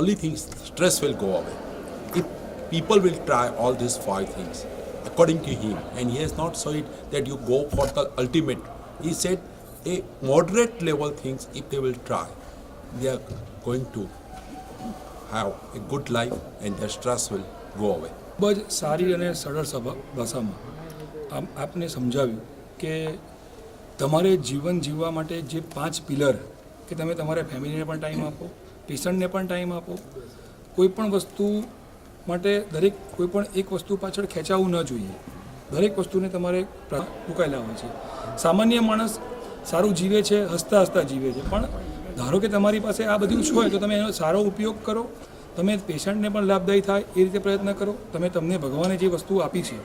only thing stress will go away. If people will try all these 5 things according to him, and he has not said that you go for the ultimate. He said a moderate level things if they will try, they are going to have a good life and their stress will go away. ખૂબ જ સારી અને સરળ ભાષામાં આપને સમજાવ્યું કે તમારે જીવન જીવવા માટે જે 5 પિલર કે તમે તમારા ફેમિલીને પણ ટાઈમ આપો, પેશન્ટને પણ ટાઈમ આપો, કોઈપણ વસ્તુ માટે દરેક કોઈપણ એક વસ્તુ પાછળ ખેંચાવું ન જોઈએ. દરેક વસ્તુને તમારે ટૂંકાયેલા હોય છે. સામાન્ય માણસ સારું જીવે છે, હસતા હસતા જીવે છે, પણ ધારો કે તમારી પાસે આ બધું હોય તો તમે એનો સારો ઉપયોગ કરો, તમે પેશન્ટને પણ લાભદાયી થાય એ રીતે પ્રયત્ન કરો. તમને ભગવાને જે વસ્તુ આપી છે,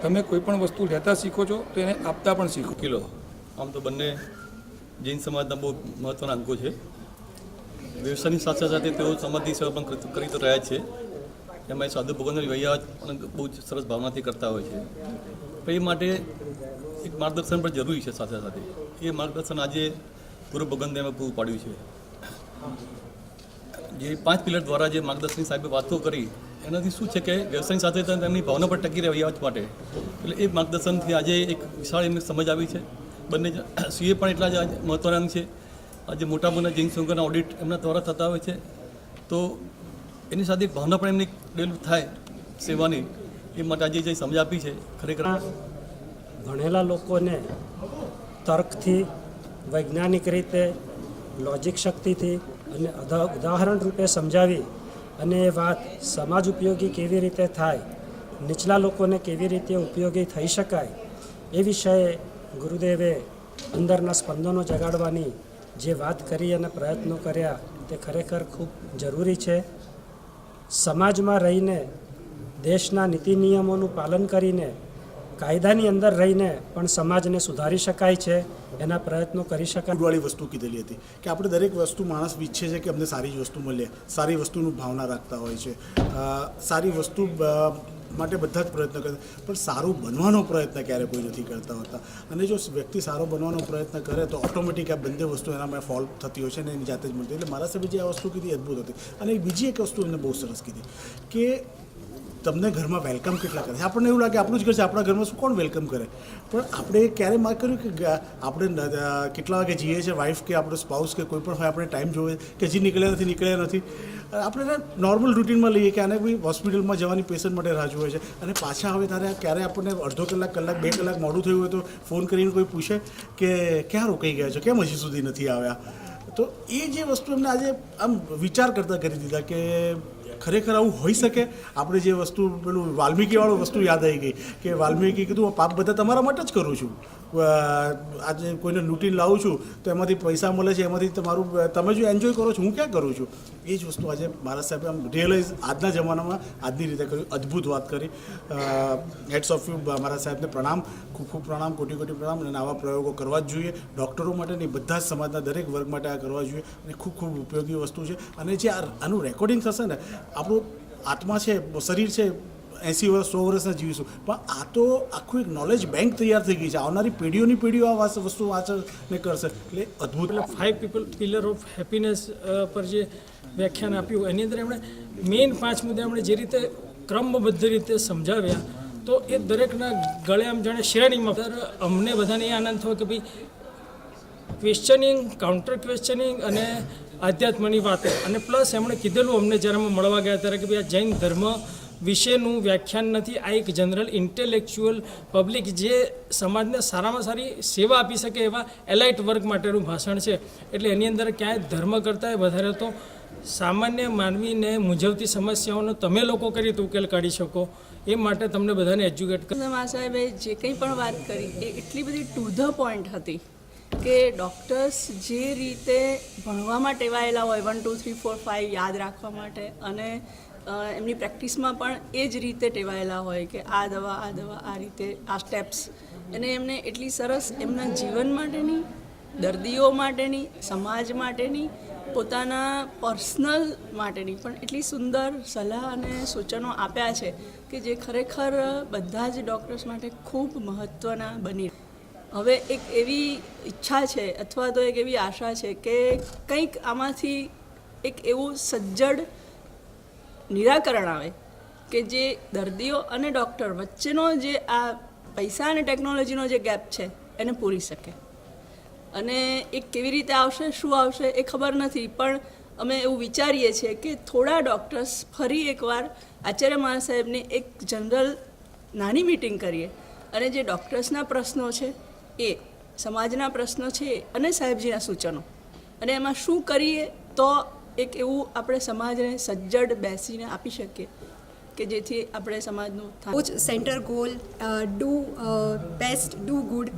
તમે કોઈ પણ વસ્તુ લેતા શીખો છો તો એને આપતા પણ શીખો. કિલો આમ તો બંને જૈન સમાજના બહુ મહત્ત્વના અંગો છે. વ્યવસાયની સાથે સાથે તેઓ સમાજની સેવા પણ કરી તો રહ્યા છે. એમાં સાધુ ભગવાનની વૈયાવત પણ બહુ જ સરસ ભાવનાથી કરતા હોય છે. તો એ માટે એક માર્ગદર્શન પણ જરૂરી છે. સાથે સાથે એ માર્ગદર્શન આજે ગુરુ ભગવંતે એમાં પૂરું પાડ્યું છે. જે 5 પિલર દ્વારા જે માર્ગદર્શન સાહેબે વાતો કરી એનાથી શું છે કે વ્યવસાયની સાથે તેમની ભાવના પર ટકી રહે વૈયાવત માટે. એટલે એ માર્ગદર્શનથી આજે એક વિશાળ એમને સમજ આવી છે. બંને સીએ પણ એટલા જ મહત્ત્વના અંગ છે. આજે મોટાભાગના જૈન સંઘોના ઓડિટ એમના દ્વારા થતા હોય છે. તો એની સાથે ભાવના પણ એમની ડેવલપ થાય સેવાની, એ માટે આજે જે સમજ આપી છે ખરેખર ભણેલા લોકોને તર્કથી, વૈજ્ઞાનિક રીતે, લોજિક શક્તિથી અને ઉદાહરણ રૂપે સમજાવી અને એ વાત સમાજ ઉપયોગી કેવી રીતે થાય, નીચલા લોકોને કેવી રીતે ઉપયોગી થઈ શકાય, એ વિષયે ગુરુદેવે અંદરના સ્પંદનો જગાડવાની જે વાત કરી અને પ્રયત્નો કર્યા તે ખરેખર ખૂબ જરૂરી છે. સમાજમાં રહીને, દેશના નીતિ નિયમોનું પાલન કરીને, કાયદાની અંદર રહીને પણ સમાજને સુધારી શકાય છે. એના પ્રયત્નો કરી શકાય. વાળી વસ્તુ કીધેલી હતી કે આપણે દરેક વસ્તુ માણસ ઈચ્છે છે કે અમને સારી જ વસ્તુ મળે, સારી વસ્તુનું ભાવના રાખતા હોય છે, સારી વસ્તુ માટે બધા જ પ્રયત્ન કરે, પણ સારું બનવાનો પ્રયત્ન ક્યારે કોઈ નથી કરતા હોતા. અને જો વ્યક્તિ સારો બનવાનો પ્રયત્ન કરે તો ઓટોમેટિક આ બંને વસ્તુ એનામાં ફોલ્વ થતી હોય છે અને એની જાતે જ મળતી. એટલે મારા સાહેબે જે આ વસ્તુ કીધી અદ્ભુત હતી. અને બીજી એક વસ્તુ એમને બહુ સરસ કીધી કે તમને ઘરમાં વેલકમ કેટલા કરે. આપણને એવું લાગે આપણું જ ઘર છે, આપણા ઘરમાં શું કોણ વેલકમ કરે, પણ આપણે ક્યારે માર્ક કર્યું કે આપણે કેટલા વાગે જઈએ છીએ, વાઈફ કે આપણો સ્પાઉસ કે કોઈ પણ હોય, આપણે ટાઈમ જોવે કે હજી નીકળ્યા નથી. આપણે નોર્મલ રૂટીનમાં લઈએ કે આને બી હોસ્પિટલમાં જવાની પેશન્ટ માટે રાહ જોવે છે અને પાછા આવે ત્યારે ક્યારે આપણને અડધો કલાક, 2 કલાક મોડું થયું હોય તો ફોન કરીને કોઈ પૂછે કે ક્યાં રોકાઈ ગયા છો, કેમ હજી સુધી નથી આવ્યા. તો એ જે વસ્તુ એમને આજે આમ વિચાર કરતા કરી દીધા કે ખરેખર આવું હોઈ શકે. આપણે જે વસ્તુ પેલું વાલ્મીકીવાળું વસ્તુ યાદ આવી ગઈ કે વાલ્મીકી કીધું પાપ બધા તમારા માટે જ કરું છું, આજે કોઈને લૂંટીને લાવું છું તો એમાંથી પૈસા મળે છે, એમાંથી તમે જો એન્જોય કરો છો, હું ક્યાં કરું છું. એ જ વસ્તુ આજે મારા સાહેબે આમ રિયલાઇઝ આજના જમાનામાં આજની રીતે કર્યું. અદ્ભુત વાત કરી. હેડ્સ ઓફ યુ મારા સાહેબને પ્રણામ, ખૂબ ખૂબ પ્રણામ, કોટી કોટી પ્રણામ. અને આવા પ્રયોગો કરવા જ જોઈએ. ડૉક્ટરો માટે નહીં, બધા જ સમાજના દરેક વર્ગ માટે આ કરવા જોઈએ અને ખૂબ ખૂબ ઉપયોગી વસ્તુ છે. અને જે આનું રેકોર્ડિંગ થશે ને, આપણું આત્મા છે, શરીર છે, 80 વર્ષ 100 વર્ષના જીવીશું, પણ આ તો આખું એક નોલેજ બેંક તૈયાર થઈ ગઈ છે. આવનારી પેઢીઓ આ વસ્તુ વાંચને કરશે. એટલે અદ્ભુત. 5 પિલર ઓફ હેપીનેસ પર જે વ્યાખ્યાન આપ્યું એની અંદર એમણે મેઇન 5 મુદ્દા એમણે જે રીતે ક્રમબદ્ધ રીતે સમજાવ્યા તો એ દરેકના ગળે આમ જાણે શ્રેણીમાં અમને બધાને એ આનંદ થયો કે ભાઈ ક્વેશ્ચનિંગ, કાઉન્ટર ક્વેશ્ચનિંગ અને આધ્યાત્મની વાતો, અને પ્લસ એમણે કીધેલું અમને જ્યારે અમે મળવા ગયા ત્યારે કે ભાઈ આ જૈન ધર્મ વિશેનું વ્યાખ્યાન નથી, આ એક જનરલ ઇન્ટેલેક્ચ્યુઅલ પબ્લિક જે સમાજને સારામાં સારી સેવા આપી શકે એવા એલાઇટ વર્ગ માટેનું ભાષણ છે. એટલે એની અંદર ક્યાંય ધર્મ કરતાં વધારે તો સામાન્ય માનવીને મૂંઝવતી સમસ્યાઓનો તમે લોકો કરી તો ઉકેલ કાઢી શકો એ માટે તમને બધાને એજ્યુકેટ મા સાહેબે જે કંઈ પણ વાત કરી એ એટલી બધી ટુ ધ પોઈન્ટ હતી કે ડૉક્ટર્સ જે રીતે ભણવામાં ટેવાયેલા હોય 1 2 3 4 5 યાદ રાખવા માટે, અને એમની પ્રેક્ટિસમાં પણ એ જ રીતે ટેવાયેલા હોય કે આ દવા આ રીતે આ સ્ટેપ્સ, અને એમને એટલી સરસ એમના જીવન માટેની, દર્દીઓ માટેની, સમાજ માટેની, પોતાના પર્સનલ માટેની પણ એટલી સુંદર સલાહ અને સૂચનો આપ્યા છે કે જે ખરેખર બધા જ ડૉક્ટર્સ માટે ખૂબ મહત્ત્વના બની. હવે એક એવી ઈચ્છા છે અથવા તો એક એવી આશા છે કે કંઈક આમાંથી એક એવું સજ્જડ નિરાકરણ આવે કે જે દર્દીઓ અને ડૉક્ટર વચ્ચેનો જે આ પૈસા અને ટેકનોલોજીનો જે ગેપ છે એને પૂરી શકે. અને એ કેવી રીતે આવશે, શું આવશે એ ખબર નથી, પણ અમે એવું વિચારીએ છીએ કે થોડા ડૉક્ટર્સ ફરી એકવાર આચાર્ય મહાસાહેબની એક જનરલ નાની મીટિંગ કરીએ અને જે ડૉક્ટર્સના પ્રશ્નો છે એ, સમાજના પ્રશ્નો છે અને સાહેબજીના સૂચનો, અને એમાં શું કરીએ તો એક એવું આપણે સમાજને સજ્જડ બેસીને આપી શકીએ કે જેથી આપણે સમાજનું Coach center goal, do best, do good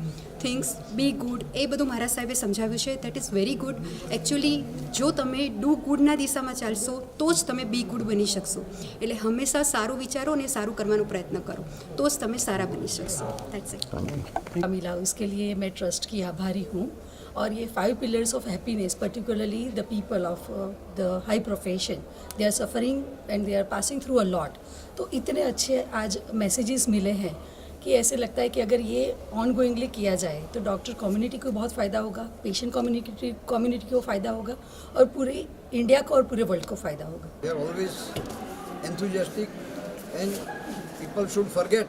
things, be good, એ બધું મારા સાહેબે સમજાવ્યું છે. That is very good. Actually જો તમે ડુ ગુડના દિશામાં ચાલશો તો જ તમે બી ગુડ બની શકશો. એટલે હંમેશા સારું વિચારો અને સારું કરવાનો પ્રયત્ન કરો તો જ તમે સારા બની શકશો. That's it. मिला उसके लिए मैं ट्रस्ट की आभारी हूँ. और ये 5 pillars of happiness, particularly the people of the high profession, they are suffering and they are passing through a lot. तो इतने अच्छे आज मैसेजेस मिले हैं कि ऐसे लगता है कि अगर ये ऑन गोइंगली किया जाए तो डॉक्टर कम्युनिटी को बहुत फ़ायदा होगा, पेशेंट कम्युनिटी को फ़ायदा होगा और पूरे इंडिया को और पूरे वर्ल्ड को फ़ायदा होगा. They are always enthusiastic and people should forget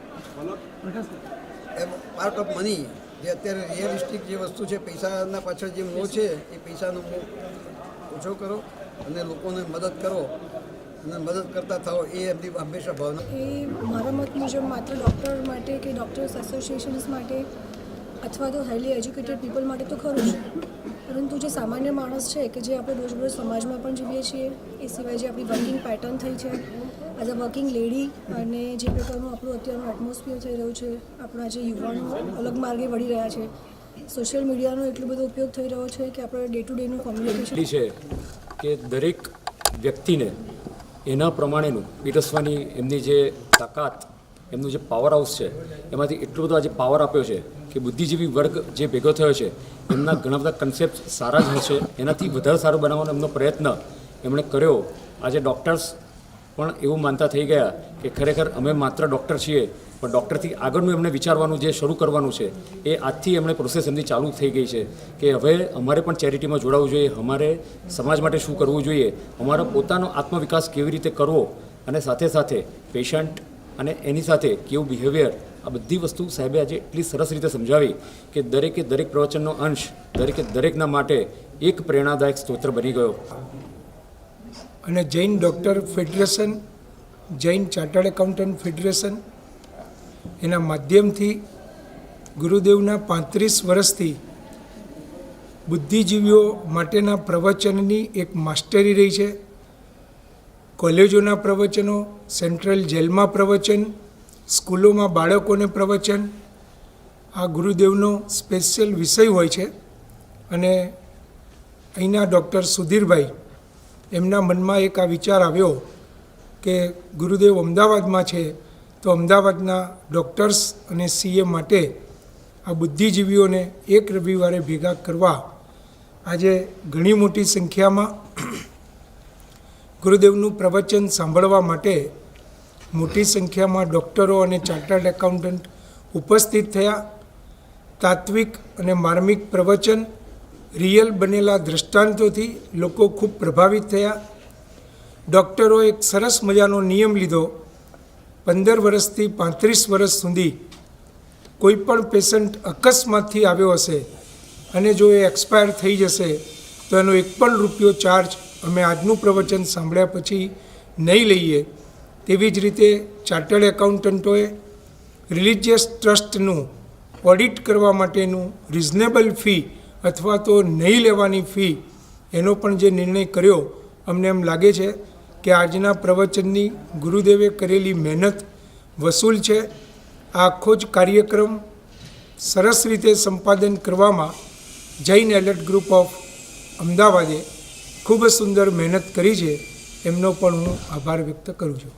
a part of money. જે અત્યારે રિયલિસ્ટિક જે વસ્તુ છે, પૈસાના પાછળ જે મોહ છે એ પૈસાનો મોહ ઓછો કરો અને લોકોને મદદ કરો અને મદદ કરતા થાઓ, એ એમની હંમેશા ભાવના. એ મારા મત મુજબ માત્ર ડૉક્ટર માટે કે ડૉક્ટર્સ એસોસિએશન્સ માટે અથવા તો હાઈલી એજ્યુકેટેડ પીપલ માટે તો ખરું છે, પરંતુ જે સામાન્ય માણસ છે કે જે આપણે રોજબરોજ સમાજમાં પણ જીવીએ છીએ, એ સિવાય જે આપણી વર્કિંગ પેટર્ન થઈ છે એઝ અ વર્કિંગ લેડી, અને જે પ્રકારનું આપણું અત્યારનું એટમોસ્ફિયર થઈ રહ્યું છે, આપણા જે યુવાનો અલગ માર્ગે વળી રહ્યા છે, સોશિયલ મીડિયાનો એટલો બધો ઉપયોગ થઈ રહ્યો છે કે આપણે ડે ટુ ડેનું કોમ્યુનિકેશન છે કે દરેક વ્યક્તિને એના પ્રમાણેનું પીરસવાની એમની જે તાકાત, એમનું જે પાવર હાઉસ છે, એમાંથી એટલો બધો આજે પાવર આપ્યો છે કે બુદ્ધિજીવી વર્ગ જે ભેગો થયો છે એમના ઘણા બધા કન્સેપ્ટ સારા જ હશે, એનાથી વધારે સારું બનાવવાનો એમનો પ્રયત્ન એમણે કર્યો. આજે ડૉક્ટર્સ પણ એવું માનતા થઈ ગયા કે ખરેખર અમે માત્ર ડૉક્ટર છીએ, પણ ડૉક્ટરથી આગળનું એમણે વિચારવાનું જે શરૂ કરવાનું છે એ આજથી એમણે પ્રોસેસ એમની ચાલુ થઈ ગઈ છે કે હવે અમારે પણ ચેરિટીમાં જોડાવવું જોઈએ, અમારે સમાજ માટે શું કરવું જોઈએ, અમારો પોતાનો આત્મવિકાસ કેવી રીતે કરવો, અને સાથે સાથે પેશન્ટ અને એની સાથે કેવું બિહેવિયર, આ બધી વસ્તુ સાહેબે આજે એટલી સરસ રીતે સમજાવી કે દરેકે દરેક પ્રવચનનો અંશ દરેકે દરેકના માટે એક પ્રેરણાદાયક સ્તોત્ર બની ગયો. અને Jain doctor federation, Jain chartered accountant federation, એના માધ્યમથી ગુરુદેવના 35 વર્ષથી બુદ્ધિજીવીઓ માટેના પ્રવચનની એક માસ્ટરી રહી છે. કોલેજોના પ્રવચનો, સેન્ટ્રલ જેલમાં પ્રવચન, સ્કૂલોમાં બાળકોને પ્રવચન, આ ગુરુદેવનો સ્પેશિયલ વિષય હોય છે. અને અહીંના ડૉક્ટર સુધીરભાઈ, એમના મનમાં એક આ વિચાર આવ્યો કે ગુરુદેવ અમદાવાદમાં છે તો અમદાવાદના ડૉક્ટર્સ અને સીએ માટે આ બુદ્ધિજીવીઓને એક રવિવારે ભેગા કરવા આજે ઘણી મોટી સંખ્યામાં ગુરુદેવનું પ્રવચન સાંભળવા માટે મોટી સંખ્યામાં ડૉક્ટરો અને ચાર્ટર્ડ એકાઉન્ટન્ટ ઉપસ્થિત થયા. તાત્વિક અને માર્મિક પ્રવચન, રિયલ બનેલા દૃષ્ટાંતોથી લોકો ખૂબ પ્રભાવિત થયા. ડૉક્ટરોએ એક સરસ મજાનો નિયમ લીધો, 15 વર્ષથી 35 વર્ષ સુધી કોઈ પણ પેશન્ટ અકસ્માતથી આવ્યો હશે અને જો એ એક્સપાયર થઈ જશે તો એનો 1 પણ રૂપિયો ચાર્જ અમે આજનું પ્રવચન સાંભળ્યા પછી નહીં લઈએ. તેવી જ રીતે ચાર્ટર્ડ એકાઉન્ટન્ટોએ રિલિજિયસ ટ્રસ્ટનું ઓડિટ કરવા માટેનું રિઝનેબલ ફી અથવા તો નહીં લેવાની ફી, એનો પણ જે નિર્ણય કર્યો, અમને એમ લાગે છે કે આજના પ્રવચનની ગુરુદેવે કરેલી મહેનત વસૂલ છે. આ આખો જ કાર્યક્રમ સરસ રીતે સંપાદન કરવામાં જૈન એલર્ટ ગ્રુપ ઓફ અમદાવાદે ખૂબ સુંદર મહેનત કરી છે, એમનો પણ હું આભાર વ્યક્ત કરું છું.